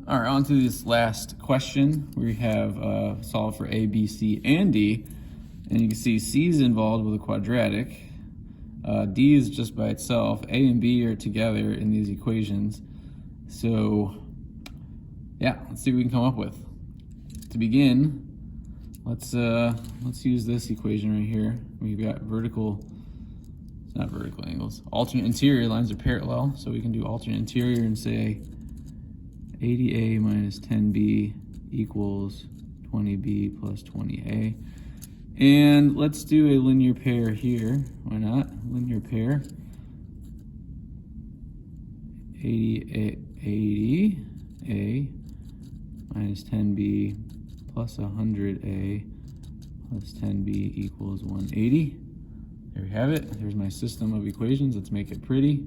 All right, on to this last question. We have solve for A, B, C, and D. And you can see C is involved with a quadratic. D is just by itself. A and B are together in these equations. So, yeah, let's see what we can come up with. To begin, let's use this equation right here. We've got not vertical angles. Alternate interior lines are parallel, so we can do alternate interior and say 80A minus 10B equals 20B plus 20A. And let's do a linear pair here. Why not? Linear pair. 80A minus 10B plus 100A plus 10B equals 180. There we have it. There's my system of equations. Let's make it pretty.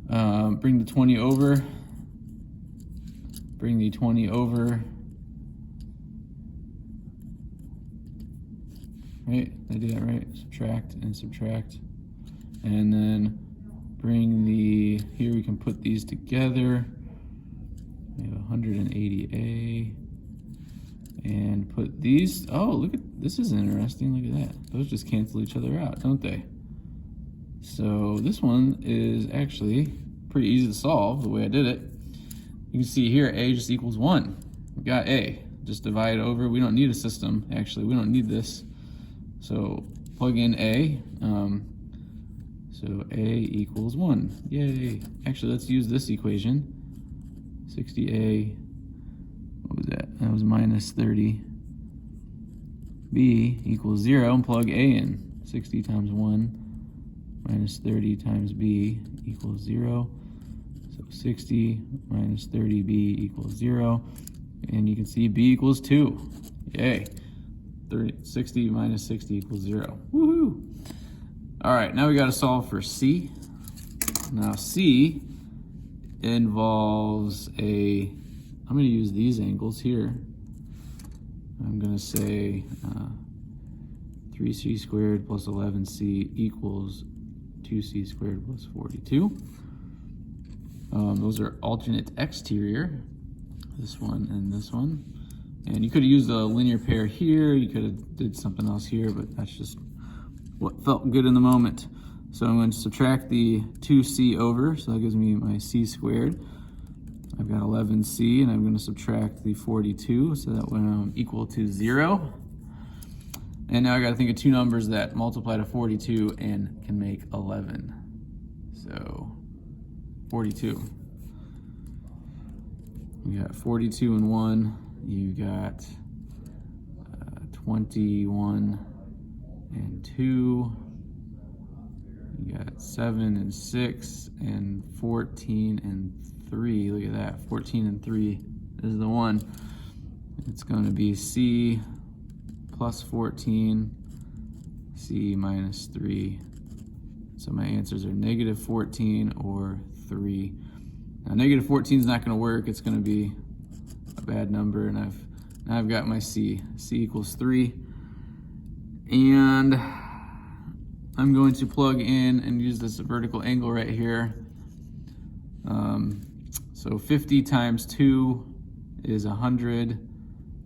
Bring the 20 over. Bring the 20 over. Right? I do that right? Subtract and subtract. And then bring here we can put these together. We have 180A. And put these, oh, look at, this is interesting, look at that. Those just cancel each other out, don't they? So this one is actually pretty easy to solve the way I did it. You can see here, A just equals 1. We got A, just divide over. We don't need a system, actually, we don't need this. So plug in A, so A equals 1, yay. Actually, let's use this equation, 60A, what was that? That was minus 30. B equals 0, and plug A in. 60 times 1 minus 30 times B equals 0. So 60 minus 30B equals 0. And you can see B equals 2. Yay. 60 minus 60 equals 0. Woohoo! All right, now we got to solve for C. Now C involves I'm going to use these angles here. I'm going to say 3c squared plus 11c equals 2c squared plus 42. Those are alternate exterior, this one and this one. And you could have used a linear pair here, you could have did something else here, but that's just what felt good in the moment. So I'm going to subtract the 2c over, so that gives me my c squared. I've got 11c, and I'm going to subtract the 42, so that when I'm equal to 0. And now I got to think of two numbers that multiply to 42 and can make 11. So 42. You got 42 and 1. You got 21 and 2. You got 7 and 6 and 14 and 3. Look at that, 14 and 3 is the one. It's going to be C plus 14, C minus 3. So my answers are negative 14 or 3. Now negative 14 is not going to work. It's going to be a bad number, and now I've got my C. C equals 3. And I'm going to plug in and use this vertical angle right here. So 50 times 2 is 100,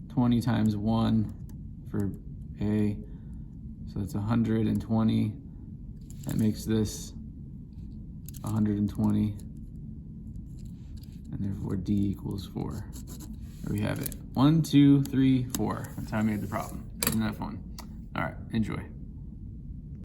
20 times 1 for A, so that's 120. That makes this 120, and therefore D equals 4. There we have it. 1, 2, 3, 4. That's how I made the problem. Isn't that fun? All right, enjoy.